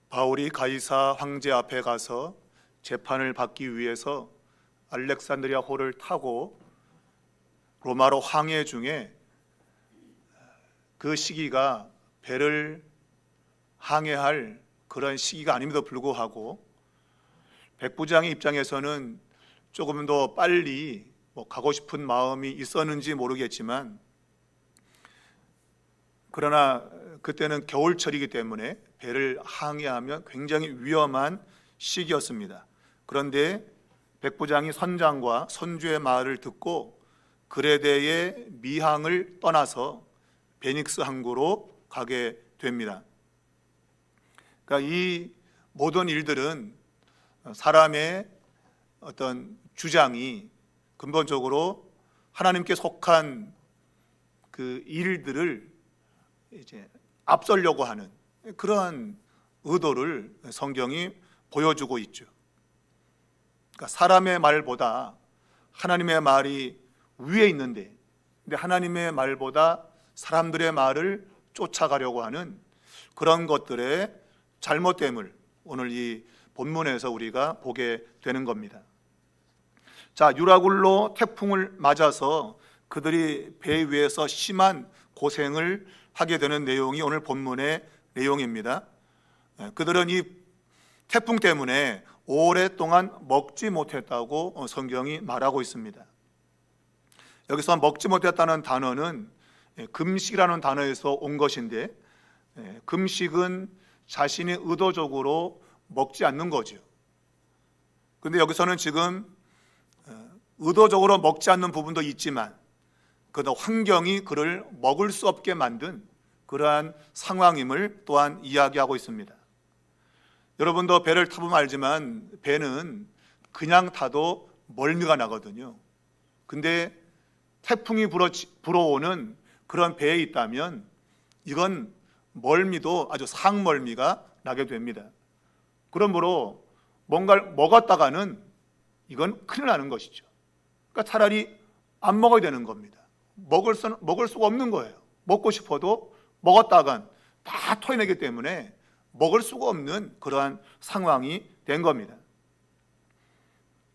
바울이 가이사 황제 앞에 가서 재판을 받기 위해서 알렉산드리아 호를 타고 로마로 항해 중에 그 시기가 배를 항해할 그런 시기가 아님에도 불구하고 백부장의 입장에서는 조금 더 빨리 가고 싶은 마음이 있었는지 모르겠지만, 그러나 그때는 겨울철이기 때문에 배를 항해하면 굉장히 위험한 시기였습니다. 그런데 백부장이 선장과 선주의 말을 듣고 그레데의 미항을 떠나서 베닉스 항구로 가게 됩니다. 그러니까 이 모든 일들은 사람의 어떤 주장이 근본적으로 하나님께 속한 그 일들을 이제 앞서려고 하는 그러한 의도를 성경이 보여주고 있죠. 그러니까 사람의 말보다 하나님의 말이 위에 있는데, 근데 하나님의 말보다 사람들의 말을 쫓아가려고 하는 그런 것들의 잘못됨을 오늘 이 본문에서 우리가 보게 되는 겁니다. 자, 유라굴로 태풍을 맞아서 그들이 배 위에서 심한 고생을 하게 되는 내용이 오늘 본문의 내용입니다. 그들은 이 태풍 때문에 오랫동안 먹지 못했다고 성경이 말하고 있습니다. 여기서 먹지 못했다는 단어는 금식이라는 단어에서 온 것인데, 금식은 자신이 의도적으로 먹지 않는 거죠. 그런데 여기서는 지금 의도적으로 먹지 않는 부분도 있지만 그러나 환경이 그를 먹을 수 없게 만든 그러한 상황임을 또한 이야기하고 있습니다. 여러분도 배를 타보면 알지만 배는 그냥 타도 멀미가 나거든요. 근데 태풍이 불어오는 그런 배에 있다면 이건 멀미도 아주 상멀미가 나게 됩니다. 그러므로 뭔가를 먹었다가는 이건 큰일 나는 것이죠. 그러니까 차라리 안 먹어야 되는 겁니다. 먹을 수가 없는 거예요. 먹고 싶어도 먹었다간 다 토해내기 때문에 먹을 수가 없는 그러한 상황이 된 겁니다.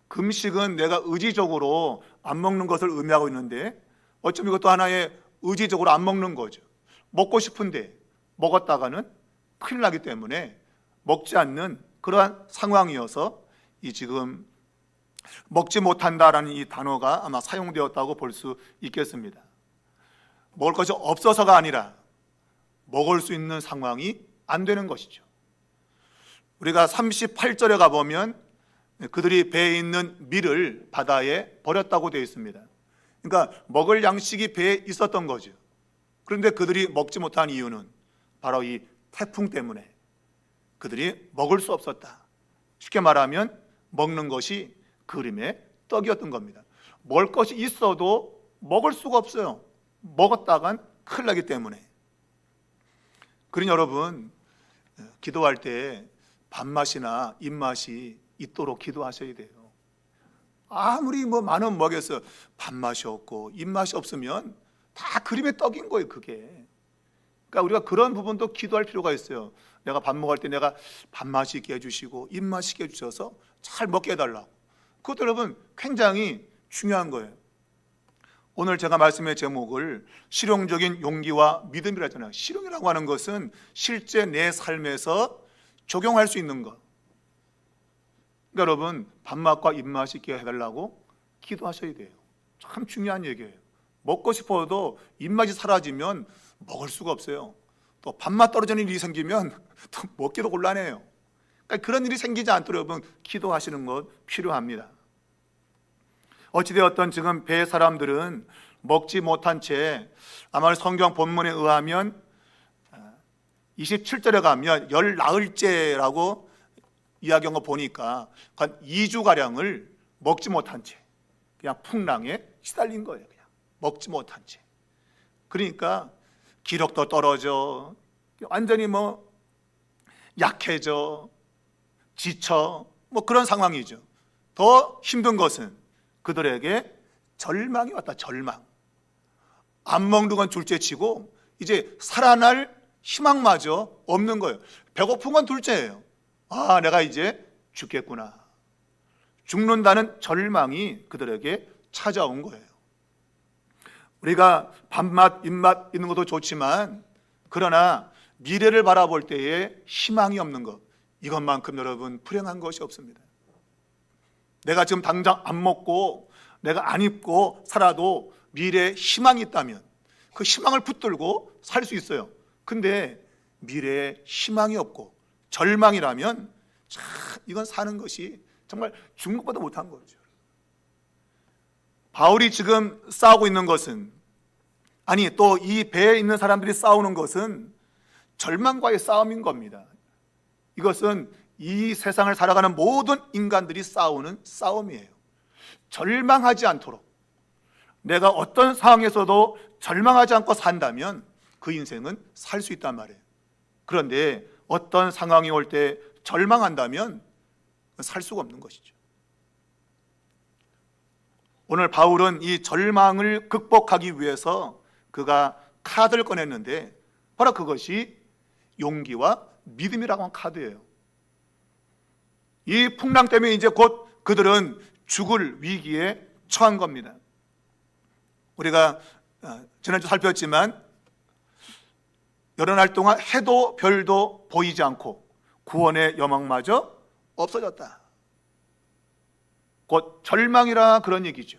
금식은 내가 의지적으로 안 먹는 것을 의미하고 있는데 어쩌면 이것도 하나의 의지적으로 안 먹는 거죠. 먹고 싶은데 먹었다가는 큰일 나기 때문에 먹지 않는 그러한 상황이어서 이 지금 먹지 못한다라는 이 단어가 아마 사용되었다고 볼 수 있겠습니다. 먹을 것이 없어서가 아니라 먹을 수 있는 상황이 안 되는 것이죠. 우리가 38절에 가보면 그들이 배에 있는 밀을 바다에 버렸다고 되어 있습니다. 그러니까 먹을 양식이 배에 있었던 거죠. 그런데 그들이 먹지 못한 이유는 바로 이 태풍 때문에 그들이 먹을 수 없었다. 쉽게 말하면 먹는 것이 그림의 떡이었던 겁니다. 먹을 것이 있어도 먹을 수가 없어요. 먹었다간 큰일 나기 때문에. 그러니 여러분, 기도할 때 밥맛이나 입맛이 있도록 기도하셔야 돼요. 아무리 많으면 뭐겠어요. 밥맛이 없고 입맛이 없으면 다 그림의 떡인 거예요, 그게. 그러니까 우리가 그런 부분도 기도할 필요가 있어요. 내가 밥 먹을 때 내가 밥맛이 있게 해주시고 입맛이 있게 해주셔서 잘 먹게 해달라고. 그것도 여러분 굉장히 중요한 거예요. 오늘 제가 말씀의 제목을 실용적인 용기와 믿음이라 했잖아요. 실용이라고 하는 것은 실제 내 삶에서 적용할 수 있는 것. 그러니까 여러분 밥맛과 입맛이 있게 해달라고 기도하셔야 돼요. 참 중요한 얘기예요. 먹고 싶어도 입맛이 사라지면 먹을 수가 없어요. 또 밥맛 떨어지는 일이 생기면 또 먹기도 곤란해요. 그러니까 그런 일이 생기지 않도록 여러분 기도하시는 것 필요합니다. 어찌되었든 지금 배 사람들은 먹지 못한 채 아마 성경 본문에 의하면 27절에 가면 열 나흘째라고 이야기한 거 보니까 한 2주가량을 먹지 못한 채 그냥 풍랑에 시달린 거예요. 그냥 먹지 못한 채. 그러니까 기력도 떨어져 완전히 약해져 지쳐 그런 상황이죠. 더 힘든 것은 그들에게 절망이 왔다. 절망. 안 먹는 건 둘째치고 이제 살아날 희망마저 없는 거예요. 배고픈 건 둘째예요. 아, 내가 이제 죽겠구나. 죽는다는 절망이 그들에게 찾아온 거예요. 우리가 밥맛, 입맛 있는 것도 좋지만 그러나 미래를 바라볼 때에 희망이 없는 것, 이것만큼 여러분 불행한 것이 없습니다. 내가 지금 당장 안 먹고 내가 안 입고 살아도 미래에 희망이 있다면 그 희망을 붙들고 살 수 있어요. 근데 미래에 희망이 없고 절망이라면 참 이건 사는 것이 정말 죽는 것보다 못한 거죠. 바울이 지금 싸우고 있는 것은, 아니 또 이 배에 있는 사람들이 싸우는 것은 절망과의 싸움인 겁니다. 이것은 이 세상을 살아가는 모든 인간들이 싸우는 싸움이에요. 절망하지 않도록, 내가 어떤 상황에서도 절망하지 않고 산다면 그 인생은 살 수 있단 말이에요. 그런데 어떤 상황이 올 때 절망한다면 살 수가 없는 것이죠. 오늘 바울은 이 절망을 극복하기 위해서 그가 카드를 꺼냈는데 바로 그것이 용기와 믿음이라고 하는 카드예요. 이 풍랑 때문에 이제 곧 그들은 죽을 위기에 처한 겁니다. 우리가 지난주 살폈지만 여러 날 동안 해도 별도 보이지 않고 구원의 여망마저 없어졌다. 곧 절망이라 그런 얘기죠.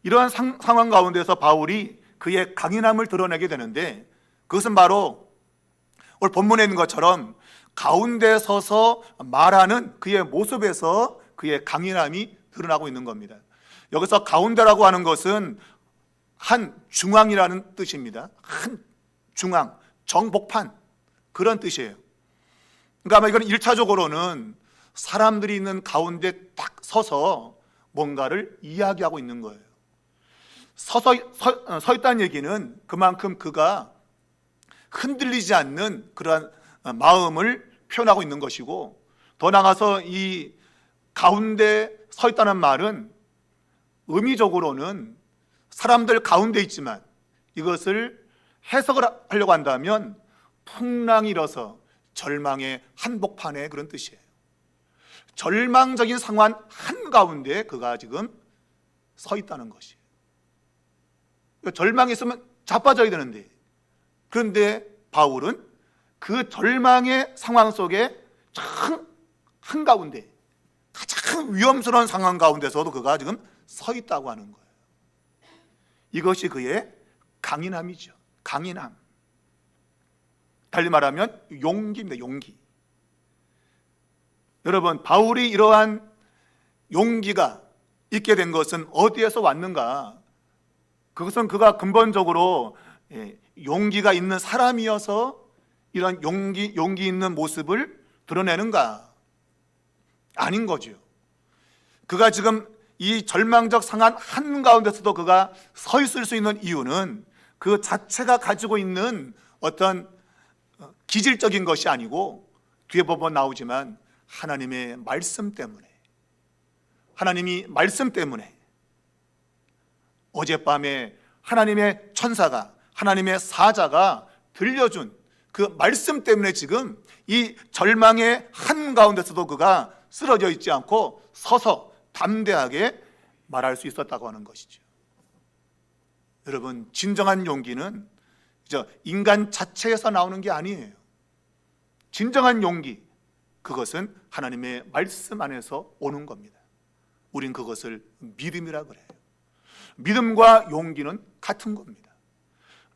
이러한 상황 가운데서 바울이 그의 강인함을 드러내게 되는데 그것은 바로 오늘 본문에 있는 것처럼 가운데 서서 말하는 그의 모습에서 그의 강인함이 드러나고 있는 겁니다. 여기서 가운데라고 하는 것은 한 중앙이라는 뜻입니다. 한 중앙, 정복판, 그런 뜻이에요. 그러니까 아마 이건 1차적으로는 사람들이 있는 가운데 딱 서서 뭔가를 이야기하고 있는 거예요. 서 있다는 얘기는 그만큼 그가 흔들리지 않는 그러한 마음을 표현하고 있는 것이고, 더 나아가서 이 가운데 서 있다는 말은 의미적으로는 사람들 가운데 있지만 이것을 해석을 하려고 한다면 풍랑이 일어서 절망의 한복판에 그런 뜻이에요. 절망적인 상황 한가운데 그가 지금 서 있다는 것이에요. 절망이 있으면 자빠져야 되는데, 그런데 바울은 그 절망의 상황 속에 참 한가운데 가장 위험스러운 상황 가운데서도 그가 지금 서 있다고 하는 거예요. 이것이 그의 강인함이죠. 강인함. 달리 말하면 용기입니다. 용기. 여러분, 바울이 이러한 용기가 있게 된 것은 어디에서 왔는가? 그것은 그가 근본적으로 용기가 있는 사람이어서 이런 용기 있는 모습을 드러내는가? 아닌 거죠. 그가 지금 이 절망적 상황 한가운데서도 그가 서 있을 수 있는 이유는 그 자체가 가지고 있는 어떤 기질적인 것이 아니고, 뒤에 보면 나오지만 하나님의 말씀 때문에, 하나님이 말씀 때문에 어젯밤에 하나님의 천사가, 하나님의 사자가 들려준 그 말씀 때문에 지금 이 절망의 한가운데서도 그가 쓰러져 있지 않고 서서 담대하게 말할 수 있었다고 하는 것이죠. 여러분, 진정한 용기는 인간 자체에서 나오는 게 아니에요. 진정한 용기, 그것은 하나님의 말씀 안에서 오는 겁니다. 우린 그것을 믿음이라 그래요. 믿음과 용기는 같은 겁니다.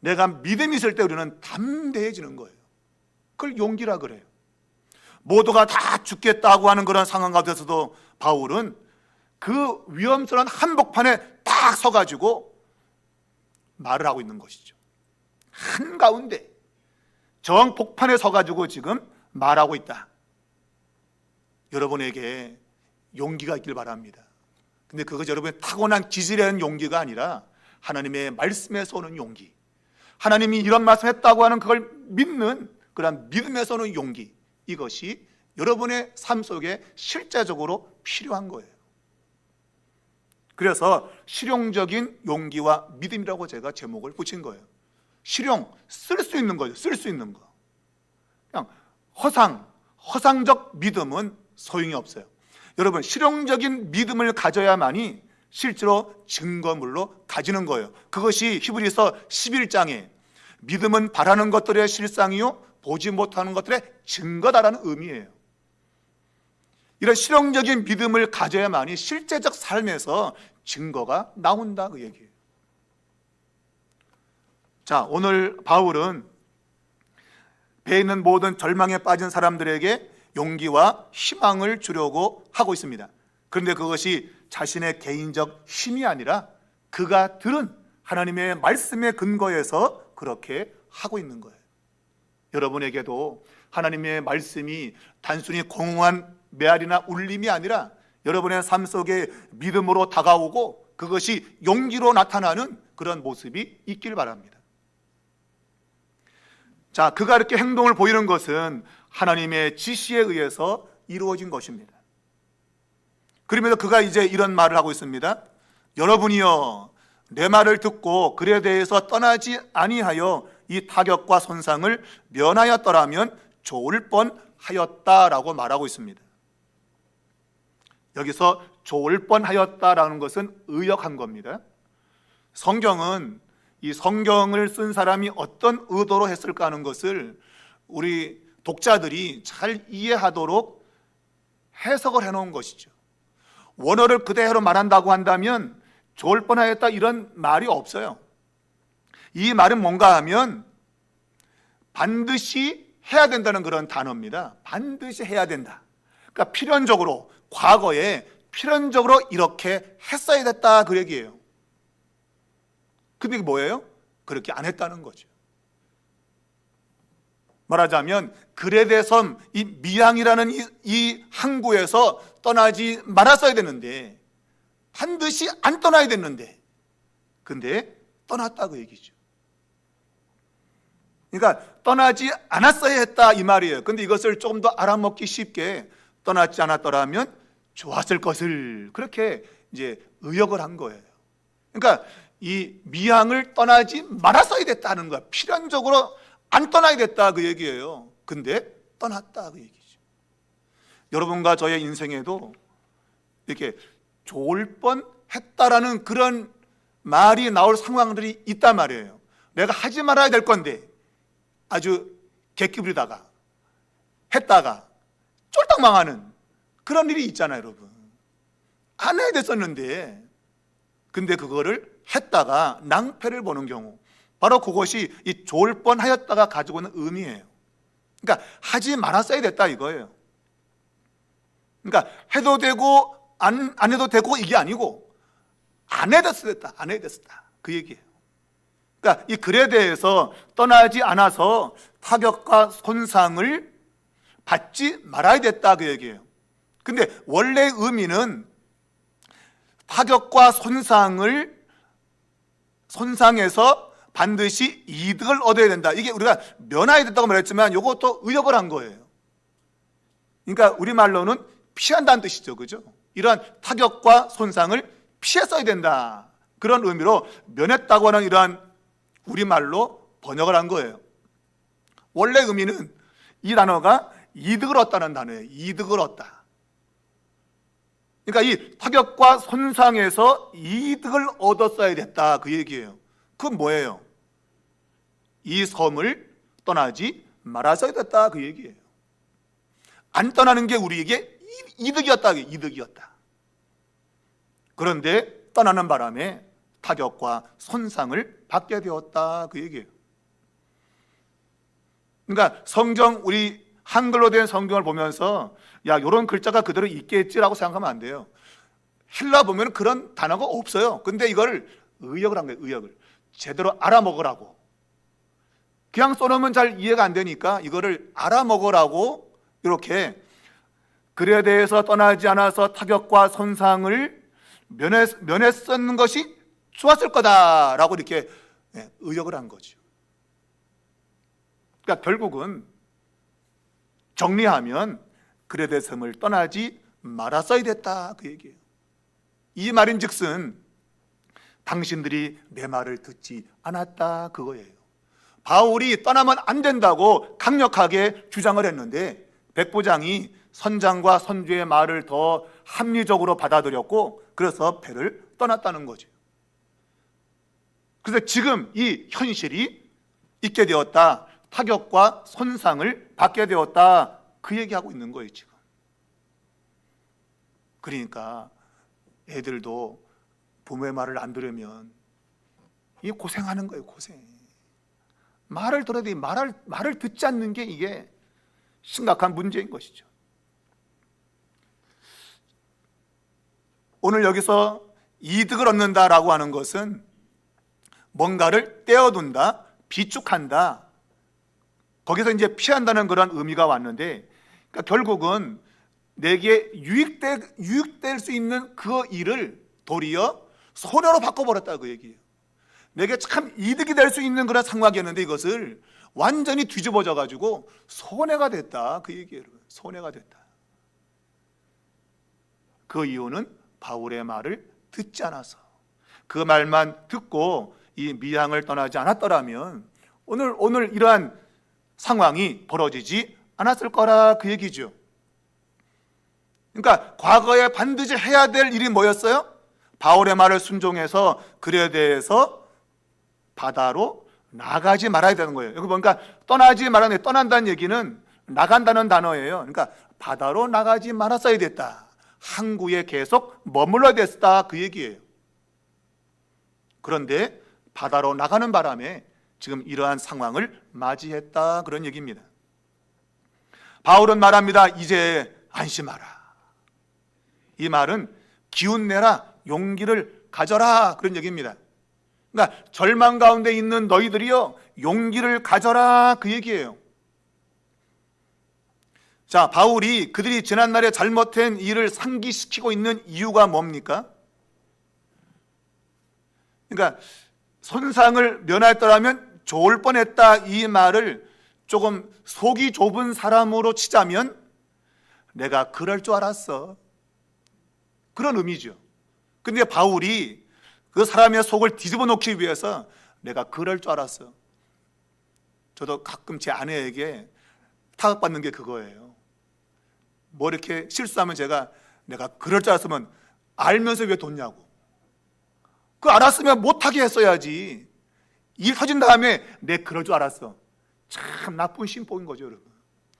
내가 믿음이 있을 때 우리는 담대해지는 거예요. 그걸 용기라 그래요. 모두가 다 죽겠다고 하는 그런 상황 가운데서도 바울은 그 위험스러운 한복판에 딱 서가지고 말을 하고 있는 것이죠. 한가운데 정복판에 서가지고 지금 말하고 있다. 여러분에게 용기가 있길 바랍니다. 근데 그것이 여러분의 타고난 기질의 용기가 아니라 하나님의 말씀에서 오는 용기, 하나님이 이런 말씀했다고 하는 그걸 믿는 그런 믿음에서 오는 용기, 이것이 여러분의 삶 속에 실제적으로 필요한 거예요. 그래서 실용적인 용기와 믿음이라고 제가 제목을 붙인 거예요. 실용, 쓸 수 있는 거죠. 쓸 수 있는 거. 그냥 허상적 믿음은 소용이 없어요. 여러분, 실용적인 믿음을 가져야만이 실제로 증거물로 가지는 거예요. 그것이 히브리서 11장에 믿음은 바라는 것들의 실상이요 보지 못하는 것들의 증거다라는 의미예요. 이런 실용적인 믿음을 가져야만이 실제적 삶에서 증거가 나온다 그 얘기예요. 자, 오늘 바울은 배에 있는 모든 절망에 빠진 사람들에게 용기와 희망을 주려고 하고 있습니다. 그런데 그것이 자신의 개인적 힘이 아니라 그가 들은 하나님의 말씀에 근거해서 그렇게 하고 있는 거예요. 여러분에게도 하나님의 말씀이 단순히 공허한 메아리나 울림이 아니라 여러분의 삶 속에 믿음으로 다가오고 그것이 용기로 나타나는 그런 모습이 있길 바랍니다. 자, 그가 이렇게 행동을 보이는 것은 하나님의 지시에 의해서 이루어진 것입니다. 그러면서 그가 이제 이런 말을 하고 있습니다. 여러분이여 내 말을 듣고 글에 대해서 떠나지 아니하여 이 타격과 손상을 면하였더라면 좋을 뻔하였다라고 말하고 있습니다. 여기서 좋을 뻔하였다라는 것은 의역한 겁니다. 성경은 이 성경을 쓴 사람이 어떤 의도로 했을까 하는 것을 우리 독자들이 잘 이해하도록 해석을 해놓은 것이죠. 원어를 그대로 말한다고 한다면 좋을 뻔하였다 이런 말이 없어요. 이 말은 뭔가 하면 반드시 해야 된다는 그런 단어입니다. 반드시 해야 된다. 그러니까 필연적으로 과거에 필연적으로 이렇게 했어야 됐다 그 얘기예요. 근데 이게 뭐예요? 그렇게 안 했다는 거죠. 말하자면 그레데 섬, 이 미양이라는 이 항구에서 떠나지 말았어야 되는데 반드시 안 떠나야 됐는데 근데 떠났다 그 얘기죠. 그러니까 떠나지 않았어야 했다 이 말이에요. 근데 이것을 조금 더 알아먹기 쉽게 떠나지 않았더라면 좋았을 것을 그렇게 이제 의역을 한 거예요. 그러니까 이 미양을 떠나지 말았어야 됐다는 거야. 필연적으로 안 떠나야 됐다 그 얘기예요. 근데 떠났다 그 얘기죠. 여러분과 저의 인생에도 이렇게 좋을 뻔했다라는 그런 말이 나올 상황들이 있단 말이에요. 내가 하지 말아야 될 건데 아주 객기부리다가 했다가 쫄딱 망하는 그런 일이 있잖아요, 여러분. 안 해야 됐었는데 근데 그거를 했다가 낭패를 보는 경우, 바로 그것이 이 좋을 뻔하였다가 가지고 있는 의미예요. 그러니까 하지 말았어야 됐다 이거예요. 그러니까 해도 되고 안 해도 되고 이게 아니고 안 해도 됐다, 안 해도 됐다 그 얘기예요. 그러니까 이 글에 대해서 떠나지 않아서 타격과 손상을 받지 말아야 됐다 그 얘기예요. 근데 원래 의미는 타격과 손상에서 반드시 이득을 얻어야 된다. 이게 우리가 면하야 됐다고 말했지만 이것도 의역을 한 거예요. 그러니까 우리말로는 피한다는 뜻이죠. 그죠? 이러한 타격과 손상을 피했어야 된다. 그런 의미로 면했다고 하는 이러한 우리말로 번역을 한 거예요. 원래 의미는 이 단어가 이득을 얻다는 단어예요. 이득을 얻다. 그러니까 이 타격과 손상에서 이득을 얻었어야 됐다 그 얘기예요. 그건 뭐예요? 이 섬을 떠나지 말았어야 됐다 그 얘기예요. 안 떠나는 게 우리에게 이득이었다. 이득이었다. 그런데 떠나는 바람에 타격과 손상을 받게 되었다 그 얘기예요. 그러니까 성경, 우리 한글로 된 성경을 보면서 야, 이런 글자가 그대로 있겠지라고 생각하면 안 돼요. 헬라 보면 그런 단어가 없어요. 근데 이걸 의역을 한 거예요. 의역을 제대로 알아먹으라고. 그냥 써놓으면 잘 이해가 안 되니까 이거를 알아먹으라고 이렇게 글에 대해서 떠나지 않아서 타격과 손상을 면했었는 것이 좋았을 거다라고 이렇게 의역을 한 거죠. 그러니까 결국은 정리하면 그레데 섬을 떠나지 말았어야 됐다 그 얘기예요. 이 말인즉슨 당신들이 내 말을 듣지 않았다 그거예요. 바울이 떠나면 안 된다고 강력하게 주장을 했는데 백부장이 선장과 선주의 말을 더 합리적으로 받아들였고 그래서 배를 떠났다는 거죠. 그래서 지금 이 현실이 있게 되었다. 타격과 손상을 받게 되었다. 그 얘기하고 있는 거예요 지금. 그러니까 애들도 부모의 말을 안 들으면 이게 고생하는 거예요. 고생. 말을 들어야 돼. 말을 듣지 않는 게 이게 심각한 문제인 것이죠. 오늘 여기서 이득을 얻는다라고 하는 것은 뭔가를 떼어둔다, 비축한다, 거기서 이제 피한다는 그런 의미가 왔는데, 그러니까 결국은 내게 유익될 수 있는 그 일을 도리어 손해로 바꿔버렸다 그 얘기예요. 내게 참 이득이 될 수 있는 그런 상황이었는데 이것을 완전히 뒤집어져 가지고 손해가 됐다 그 얘기예요. 손해가 됐다. 그 이유는 바울의 말을 듣지 않아서, 그 말만 듣고 이 미항을 떠나지 않았더라면 오늘 이러한 상황이 벌어지지 않았을 거라 그 얘기죠. 그러니까 과거에 반드시 해야 될 일이 뭐였어요? 바울의 말을 순종해서 그에 대해서 바다로 나가지 말아야 되는 거예요. 여기 보니까 떠나지 말아야, 떠난다는 얘기는 나간다는 단어예요. 그러니까 바다로 나가지 말았어야 됐다. 항구에 계속 머물러야 됐다 그 얘기예요. 그런데 바다로 나가는 바람에 지금 이러한 상황을 맞이했다 그런 얘기입니다. 바울은 말합니다. 이제 안심하라. 이 말은 기운내라, 용기를 가져라 그런 얘기입니다. 그러니까 절망 가운데 있는 너희들이여 용기를 가져라 그 얘기예요. 자, 바울이 그들이 지난날에 잘못한 일을 상기시키고 있는 이유가 뭡니까? 그러니까 손상을 면했더라면 좋을 뻔했다 이 말을 조금 속이 좁은 사람으로 치자면 내가 그럴 줄 알았어 그런 의미죠. 근데 바울이 그 사람의 속을 뒤집어 놓기 위해서 내가 그럴 줄 알았어. 저도 가끔 제 아내에게 타격받는 게 그거예요. 뭐 이렇게 실수하면 내가 그럴 줄 알았으면 알면서 왜 뒀냐고. 그 알았으면 못하게 했어야지. 일 터진 다음에 내 그럴 줄 알았어. 참 나쁜 심보인 거죠 여러분.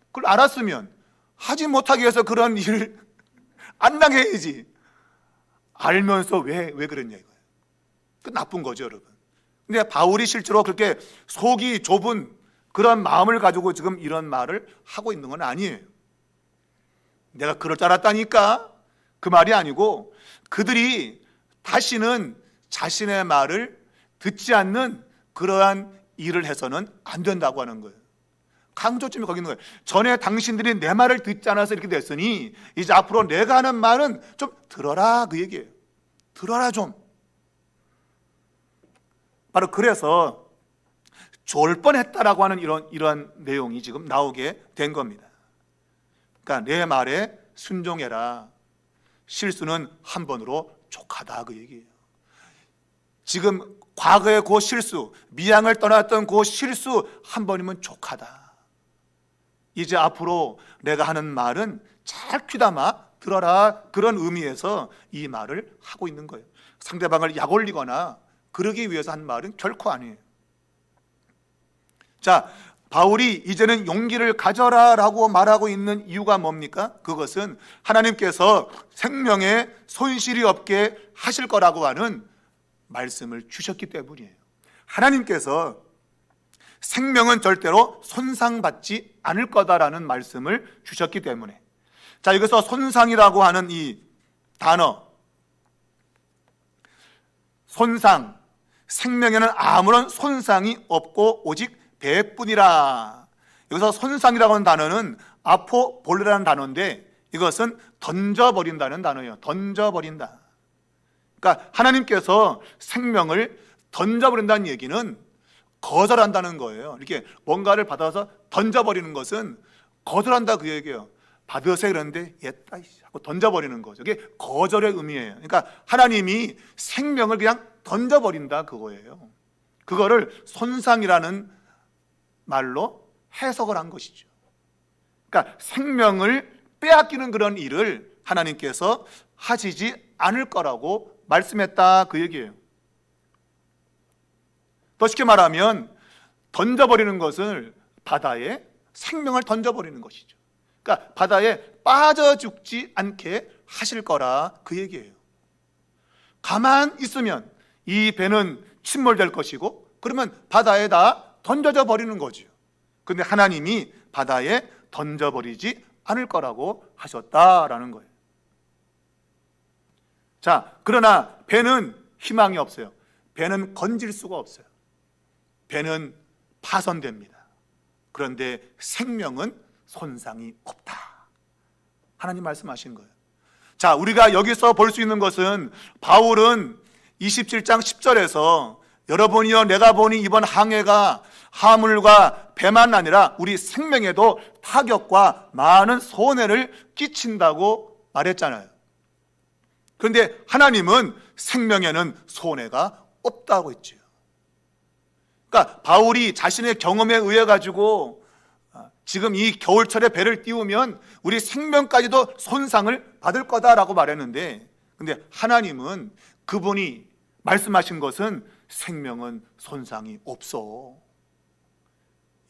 그걸 알았으면 하지 못하게 해서 그런 일을 안 당해야지. 알면서 왜 그랬냐 이거예요. 그 나쁜 거죠 여러분. 근데 바울이 실제로 그렇게 속이 좁은 그런 마음을 가지고 지금 이런 말을 하고 있는 건 아니에요. 내가 그럴 줄 알았다니까 그 말이 아니고 그들이 다시는 자신의 말을 듣지 않는 그러한 일을 해서는 안 된다고 하는 거예요. 강조점이 거기 있는 거예요. 전에 당신들이 내 말을 듣지 않아서 이렇게 됐으니 이제 앞으로 내가 하는 말은 좀 들어라 그 얘기예요. 들어라 좀. 바로 그래서 좋을 뻔했다라고 하는 이런 내용이 지금 나오게 된 겁니다. 그러니까 내 말에 순종해라. 실수는 한 번으로 족하다 그 얘기예요. 지금 과거의 그 실수, 미항을 떠났던 그 실수 한 번이면 족하다. 이제 앞으로 내가 하는 말은 잘 귀담아 들어라 그런 의미에서 이 말을 하고 있는 거예요. 상대방을 약올리거나 그러기 위해서 한 말은 결코 아니에요. 자, 바울이 이제는 용기를 가져라 라고 말하고 있는 이유가 뭡니까? 그것은 하나님께서 생명에 손실이 없게 하실 거라고 하는 말씀을 주셨기 때문이에요. 하나님께서 생명은 절대로 손상받지 않을 거다라는 말씀을 주셨기 때문에. 자, 여기서 손상이라고 하는 이 단어, 손상, 생명에는 아무런 손상이 없고 오직 배뿐이라. 여기서 손상이라고 하는 단어는 아포볼레라는 단어인데 이것은 던져버린다는 단어예요. 던져버린다. 그러니까 하나님께서 생명을 던져버린다는 얘기는 거절한다는 거예요. 이렇게 뭔가를 받아서 던져버리는 것은 거절한다 그 얘기예요. 받으세요 그러는데 옛다 하고 던져버리는 거죠. 이게 거절의 의미예요. 그러니까 하나님이 생명을 그냥 던져버린다 그거예요. 그거를 손상이라는 말로 해석을 한 것이죠. 그러니까 생명을 빼앗기는 그런 일을 하나님께서 하시지 않을 거라고 말씀했다, 그 얘기예요. 더 쉽게 말하면 던져버리는 것을 바다에 생명을 던져버리는 것이죠. 그러니까 바다에 빠져 죽지 않게 하실 거라, 그 얘기예요. 가만 있으면 이 배는 침몰될 것이고, 그러면 바다에다 던져져 버리는 거죠. 근데 하나님이 바다에 던져버리지 않을 거라고 하셨다라는 거예요. 자, 그러나 배는 희망이 없어요. 배는 건질 수가 없어요. 배는 파손됩니다. 그런데 생명은 손상이 없다. 하나님 말씀하신 거예요. 자, 우리가 여기서 볼 수 있는 것은 바울은 27장 10절에서 여러분이여 내가 보니 이번 항해가 화물과 배만 아니라 우리 생명에도 타격과 많은 손해를 끼친다고 말했잖아요. 그런데 하나님은 생명에는 손해가 없다고 했죠. 그러니까 바울이 자신의 경험에 의해 가지고 지금 이 겨울철에 배를 띄우면 우리 생명까지도 손상을 받을 거다라고 말했는데, 근데 하나님은 그분이 말씀하신 것은 생명은 손상이 없어.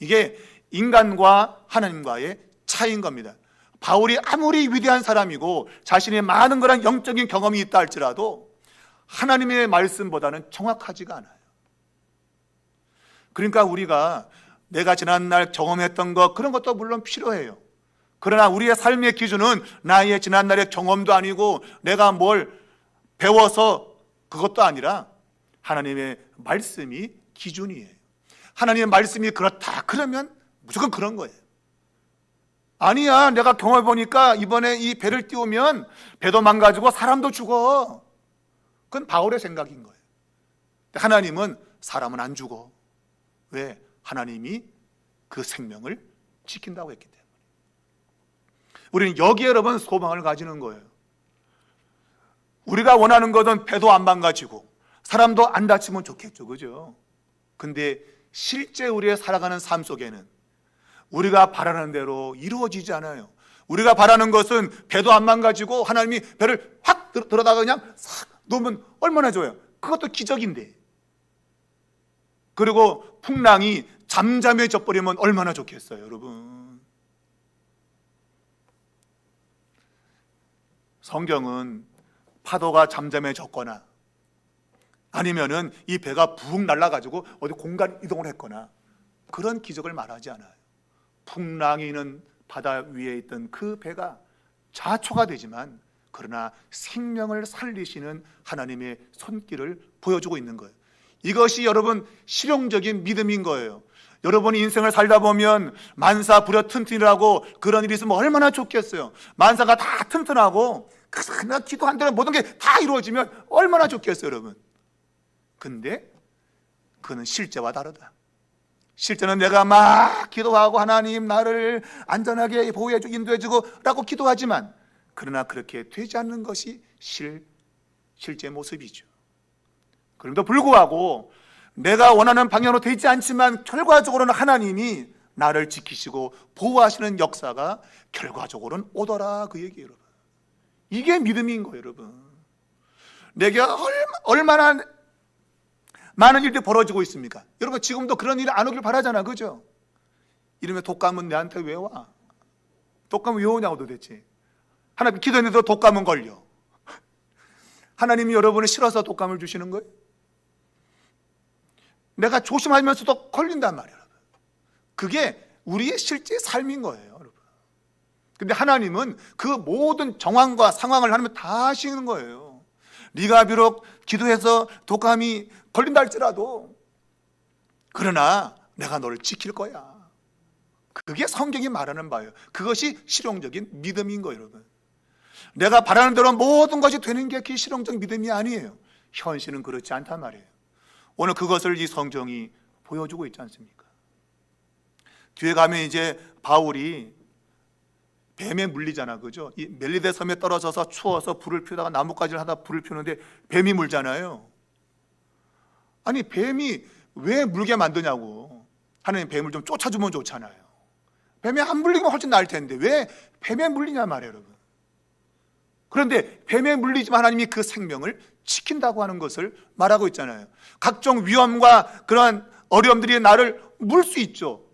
이게 인간과 하나님과의 차이인 겁니다. 바울이 아무리 위대한 사람이고 자신의 많은 그런 영적인 경험이 있다 할지라도 하나님의 말씀보다는 정확하지가 않아요. 그러니까 우리가 내가 지난날 경험했던 것, 그런 것도 물론 필요해요. 그러나 우리의 삶의 기준은 나의 지난날의 경험도 아니고 내가 뭘 배워서 그것도 아니라 하나님의 말씀이 기준이에요. 하나님의 말씀이 그렇다 그러면 무조건 그런 거예요. 아니야, 내가 경험해보니까 이번에 이 배를 띄우면 배도 망가지고 사람도 죽어. 그건 바울의 생각인 거예요. 하나님은 사람은 안 죽어. 왜? 하나님이 그 생명을 지킨다고 했기 때문에. 우리는 여기에 여러분 소망을 가지는 거예요. 우리가 원하는 것은 배도 안 망가지고 사람도 안 다치면 좋겠죠, 그죠? 근데 실제 우리의 살아가는 삶 속에는 우리가 바라는 대로 이루어지지 않아요. 우리가 바라는 것은 배도 안 망가지고 하나님이 배를 확 들어다가 그냥 싹 놓으면 얼마나 좋아요. 그것도 기적인데. 그리고 풍랑이 잠잠해져 버리면 얼마나 좋겠어요, 여러분. 성경은 파도가 잠잠해졌거나 아니면은 이 배가 붕 날아가지고 어디 공간 이동을 했거나 그런 기적을 말하지 않아요. 풍랑이 있는 바다 위에 있던 그 배가 자초가 되지만 그러나 생명을 살리시는 하나님의 손길을 보여주고 있는 거예요. 이것이 여러분 실용적인 믿음인 거예요. 여러분이 인생을 살다 보면 만사 불여 튼튼이라고 그런 일이 있으면 얼마나 좋겠어요. 만사가 다 튼튼하고 그냥 기도한 대로 모든 게 다 이루어지면 얼마나 좋겠어요, 여러분. 근데 그는 실제와 다르다. 실제는 내가 막 기도하고 하나님 나를 안전하게 보호해주고 인도해주고 라고 기도하지만 그러나 그렇게 되지 않는 것이 실제 모습이죠. 그럼에도 불구하고 내가 원하는 방향으로 되지 않지만 결과적으로는 하나님이 나를 지키시고 보호하시는 역사가 결과적으로는 오더라, 그 얘기예요, 여러분. 이게 믿음인 거예요, 여러분. 내게 얼마나 많은 일들이 벌어지고 있습니까? 여러분 지금도 그런 일이 안 오길 바라잖아, 그죠? 이러면 독감은 내한테 왜 와? 독감은 왜 오냐고 도대체. 하나님 기도했는데도 독감은 걸려. 하나님이 여러분을 싫어서 독감을 주시는 거예요? 내가 조심하면서도 걸린단 말이에요, 여러분. 그게 우리의 실제 삶인 거예요, 여러분. 근데 하나님은 그 모든 정황과 상황을 하나님은 다 하시는 거예요. 네가 비록 기도해서 독감이 걸린다 할지라도 그러나 내가 너를 지킬 거야. 그게 성경이 말하는 바예요. 그것이 실용적인 믿음인 거예요, 여러분. 내가 바라는 대로 모든 것이 되는 게 그게 실용적인 믿음이 아니에요. 현실은 그렇지 않단 말이에요. 오늘 그것을 이 성경이 보여주고 있지 않습니까? 뒤에 가면 이제 바울이 뱀에 물리잖아, 그죠? 이 멜리데 섬에 떨어져서 추워서 불을 피우다가 나뭇가지를 하다 불을 피우는데 뱀이 물잖아요. 아니 뱀이 왜 물게 만드냐고. 하나님 뱀을 좀 쫓아주면 좋잖아요. 뱀에 안 물리면 훨씬 나을 텐데 왜 뱀에 물리냐 말이에요, 여러분. 그런데 뱀에 물리지만 하나님이 그 생명을 지킨다고 하는 것을 말하고 있잖아요. 각종 위험과 그러한 어려움들이 나를 물 수 있죠,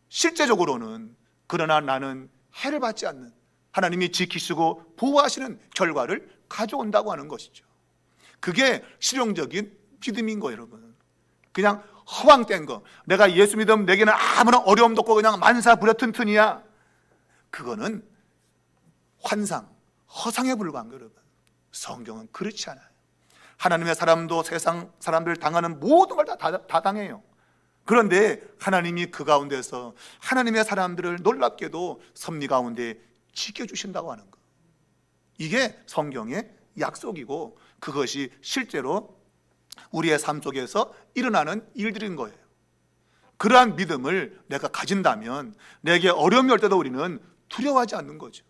실제적으로는. 그러나 나는 해를 받지 않는, 하나님이 지키시고 보호하시는 결과를 가져온다고 하는 것이죠. 그게 실용적인 믿음인 거예요, 여러분. 그냥 허황된 거, 내가 예수 믿으면 내게는 아무런 어려움도 없고 그냥 만사부려튼튼이야, 그거는 환상, 허상에 불과한 거예요, 여러분. 성경은 그렇지 않아요. 하나님의 사람도 세상 사람들 당하는 모든 걸 다 당해요. 그런데 하나님이 그 가운데서 하나님의 사람들을 놀랍게도 섭리 가운데 지켜주신다고 하는 것, 이게 성경의 약속이고 그것이 실제로 우리의 삶 속에서 일어나는 일들인 거예요. 그러한 믿음을 내가 가진다면 내게 어려움이 올 때도 우리는 두려워하지 않는 거죠.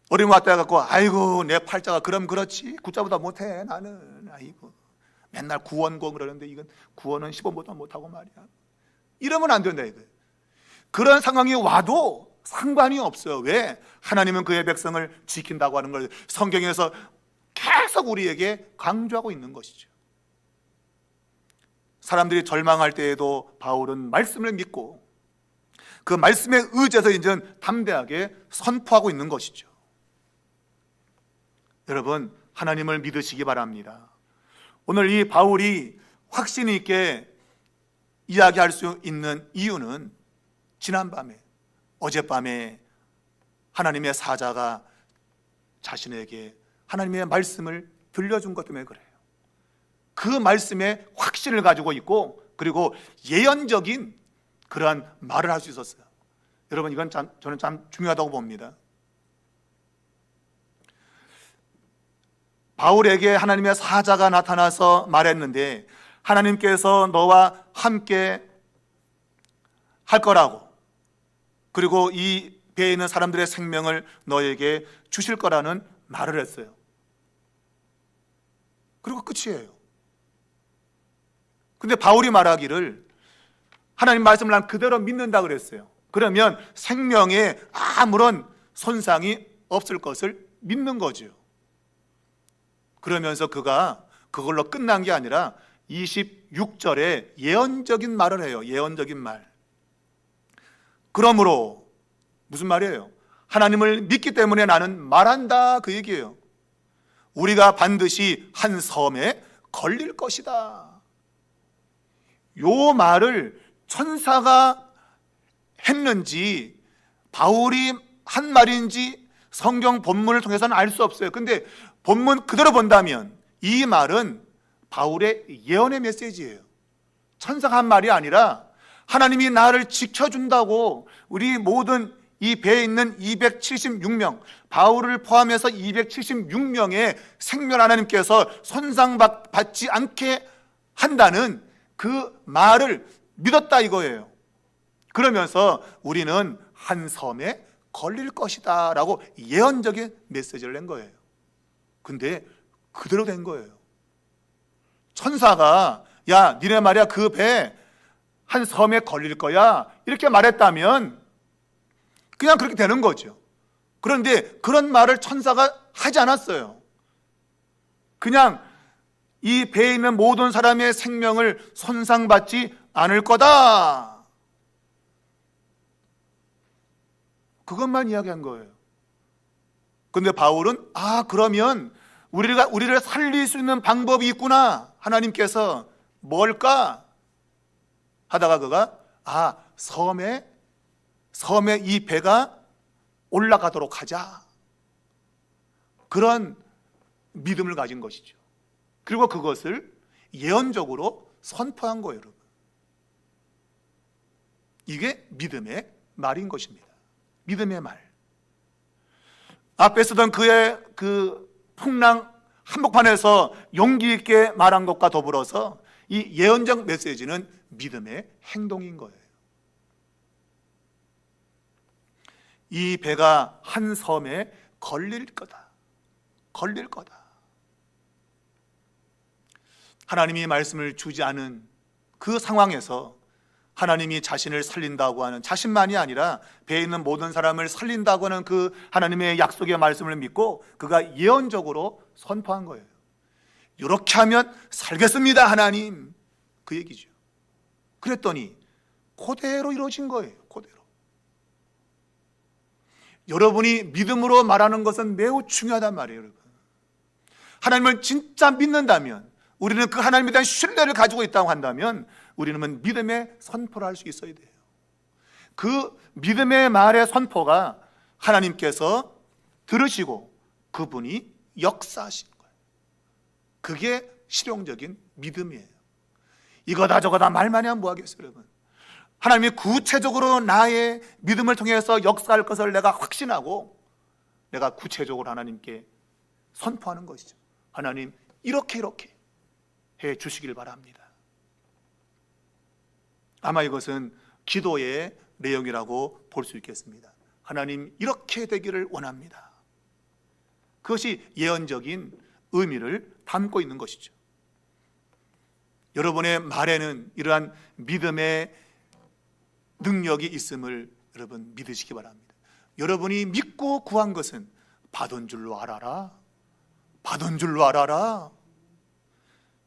어려움 왔다 해갖고 아이고 내 팔자가 그럼 그렇지, 구자보다 못해 나는, 아이고 맨날 구원고 그러는데 이건 구원은 10원보다 못하고 말이야, 이러면 안 된다 이거예요. 그런 상황이 와도 상관이 없어요. 왜? 하나님은 그의 백성을 지킨다고 하는 걸 성경에서 계속 우리에게 강조하고 있는 것이죠. 사람들이 절망할 때에도 바울은 말씀을 믿고 그 말씀에 의지해서 이제 담대하게 선포하고 있는 것이죠. 여러분, 하나님을 믿으시기 바랍니다. 오늘 이 바울이 확신 있게 이야기할 수 있는 이유는 지난밤에, 어젯밤에 하나님의 사자가 자신에게 하나님의 말씀을 들려준 것 때문에 그래요. 그 말씀에 확신을 가지고 있고 그리고 예언적인 그러한 말을 할 수 있었어요. 여러분, 이건 저는 참 중요하다고 봅니다. 바울에게 하나님의 사자가 나타나서 말했는데 하나님께서 너와 함께 할 거라고, 그리고 이 배에 있는 사람들의 생명을 너에게 주실 거라는 말을 했어요. 그리고 끝이에요. 근데 바울이 말하기를 하나님 말씀을 난 그대로 믿는다 그랬어요. 그러면 생명에 아무런 손상이 없을 것을 믿는 거죠. 그러면서 그가 그걸로 끝난 게 아니라 26절에 예언적인 말을 해요. 예언적인 말. 그러므로 무슨 말이에요? 하나님을 믿기 때문에 나는 말한다, 그 얘기예요. 우리가 반드시 한 섬에 걸릴 것이다. 요 말을 천사가 했는지 바울이 한 말인지 성경 본문을 통해서는 알 수 없어요. 근데 본문 그대로 본다면 이 말은 바울의 예언의 메시지예요. 천사가 한 말이 아니라 하나님이 나를 지켜준다고 우리 모든 이 배에 있는 276명, 바울을 포함해서 276명의 생명 하나님께서 손상받지 않게 한다는 그 말을 믿었다 이거예요. 그러면서 우리는 한 섬에 걸릴 것이다 라고 예언적인 메시지를 낸 거예요. 근데 그대로 된 거예요. 천사가 야 니네 말이야 그 배 한 섬에 걸릴 거야 이렇게 말했다면 그냥 그렇게 되는 거죠. 그런데 그런 말을 천사가 하지 않았어요. 그냥 이 배에 있는 모든 사람의 생명을 손상받지 않을 거다, 그것만 이야기한 거예요. 근데 바울은 그러면 우리를 살릴 수 있는 방법이 있구나, 하나님께서 뭘까 하다가 그가 섬에 이 배가 올라가도록 하자, 그런 믿음을 가진 것이죠. 그리고 그것을 예언적으로 선포한 거예요, 여러분. 이게 믿음의 말인 것입니다. 믿음의 말. 앞에 쓰던 그의 그 풍랑 한복판에서 용기 있게 말한 것과 더불어서 이 예언적 메시지는 믿음의 행동인 거예요. 이 배가 한 섬에 걸릴 거다. 걸릴 거다. 하나님이 말씀을 주지 않은 그 상황에서 하나님이 자신을 살린다고 하는, 자신만이 아니라 배에 있는 모든 사람을 살린다고 하는 그 하나님의 약속의 말씀을 믿고 그가 예언적으로 선포한 거예요. 이렇게 하면 살겠습니다, 하나님. 그 얘기죠. 그랬더니 그대로 이루어진 거예요. 그대로. 여러분이 믿음으로 말하는 것은 매우 중요하단 말이에요, 여러분. 하나님을 진짜 믿는다면, 우리는 그 하나님에 대한 신뢰를 가지고 있다고 한다면 우리는 믿음의 선포를 할 수 있어야 돼요. 그 믿음의 말의 선포가 하나님께서 들으시고 그분이 역사하신 거예요. 그게 실용적인 믿음이에요. 이거다 저거다 말만 하면 뭐하겠어요, 여러분. 하나님이 구체적으로 나의 믿음을 통해서 역사할 것을 내가 확신하고 내가 구체적으로 하나님께 선포하는 것이죠. 하나님 이렇게 해 주시길 바랍니다. 아마 이것은 기도의 내용이라고 볼 수 있겠습니다. 하나님 이렇게 되기를 원합니다. 그것이 예언적인 의미를 담고 있는 것이죠. 여러분의 말에는 이러한 믿음의 능력이 있음을 여러분 믿으시기 바랍니다. 여러분이 믿고 구한 것은 받은 줄로 알아라. 받은 줄로 알아라.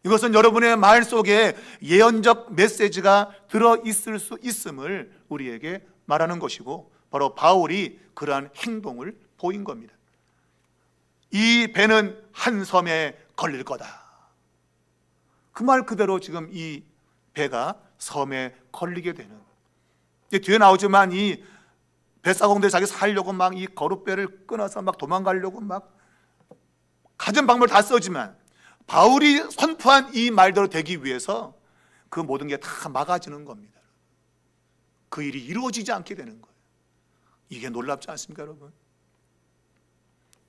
이것은 여러분의 말 속에 예언적 메시지가 들어있을 수 있음을 우리에게 말하는 것이고, 바로 바울이 그러한 행동을 보인 겁니다. 이 배는 한 섬에 걸릴 거다. 그 말 그대로 지금 이 배가 섬에 걸리게 되는, 뒤에 나오지만 이 뱃사공들이 자기 살려고 막 이 거룻배를 끊어서 막 도망가려고 막 가진 방법을 다 쓰지만 바울이 선포한 이 말대로 되기 위해서 그 모든 게 다 막아지는 겁니다. 그 일이 이루어지지 않게 되는 거예요. 이게 놀랍지 않습니까, 여러분?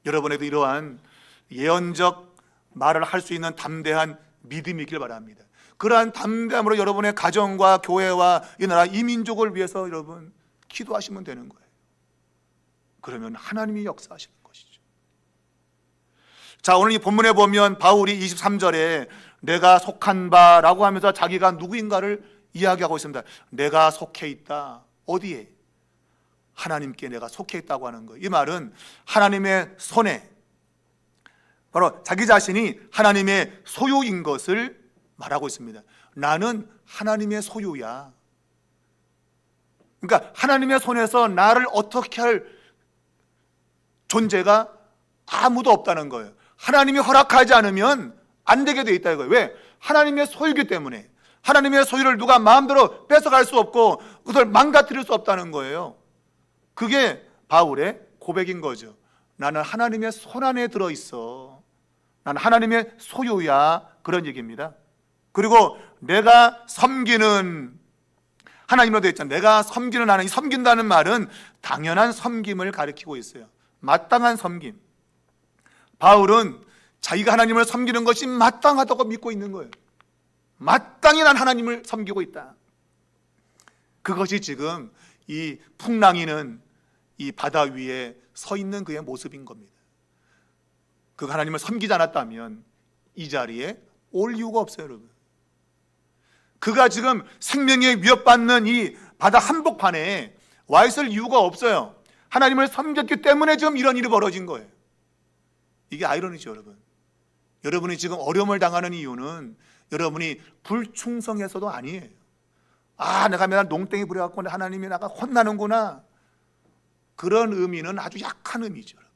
여러분에도 이러한 예언적 말을 할 수 있는 담대한 믿음이 있길 바랍니다. 그러한 담대함으로 여러분의 가정과 교회와 이 나라 이 민족을 위해서 여러분 기도하시면 되는 거예요. 그러면 하나님이 역사하시는 것이죠. 자, 오늘 이 본문에 보면 바울이 23절에 내가 속한 바라고 하면서 자기가 누구인가를 이야기하고 있습니다. 내가 속해 있다. 어디에? 하나님께 내가 속해 있다고 하는 거예요. 이 말은 하나님의 손에, 바로 자기 자신이 하나님의 소유인 것을 말하고 있습니다. 나는 하나님의 소유야. 그러니까 하나님의 손에서 나를 어떻게 할 존재가 아무도 없다는 거예요. 하나님이 허락하지 않으면 안 되게 돼 있다 이거예요. 왜? 하나님의 소유이기 때문에. 하나님의 소유를 누가 마음대로 뺏어갈 수 없고 그것을 망가뜨릴 수 없다는 거예요. 그게 바울의 고백인 거죠. 나는 하나님의 손 안에 들어있어. 나는 하나님의 소유야. 그런 얘기입니다. 그리고 내가 섬기는 하나님으로 되어 있잖아요. 내가 섬기는 하나님. 섬긴다는 말은 당연한 섬김을 가리키고 있어요. 마땅한 섬김. 바울은 자기가 하나님을 섬기는 것이 마땅하다고 믿고 있는 거예요. 마땅히 난 하나님을 섬기고 있다. 그것이 지금 이 풍랑이는 이 바다 위에 서 있는 그의 모습인 겁니다. 그가 하나님을 섬기지 않았다면 이 자리에 올 이유가 없어요, 여러분. 그가 지금 생명에 위협받는 이 바다 한복판에 와 있을 이유가 없어요. 하나님을 섬겼기 때문에 지금 이런 일이 벌어진 거예요. 이게 아이러니죠, 여러분. 여러분이 지금 어려움을 당하는 이유는 여러분이 불충성해서도 아니에요. 내가 맨날 농땡이 부려갖고 하나님이 나가 혼나는구나. 그런 의미는 아주 약한 의미죠, 여러분.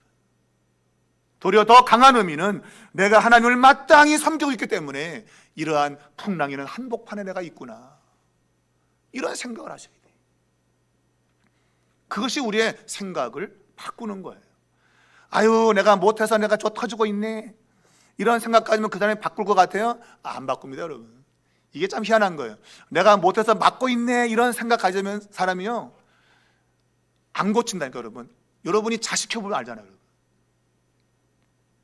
도리어 더 강한 의미는 내가 하나님을 마땅히 섬기고 있기 때문에 이러한 풍랑이는 한복판에 내가 있구나. 이런 생각을 하셔야 돼요. 그것이 우리의 생각을 바꾸는 거예요. 아유, 내가 못해서 내가 저 터지고 있네. 이런 생각까지면 그 사람이 바꿀 것 같아요? 안 바꿉니다, 여러분. 이게 참 희한한 거예요. 내가 못해서 맞고 있네. 이런 생각 가지면 사람이요, 안 고친다니까, 여러분. 여러분이 자식해보면 알잖아요, 여러분.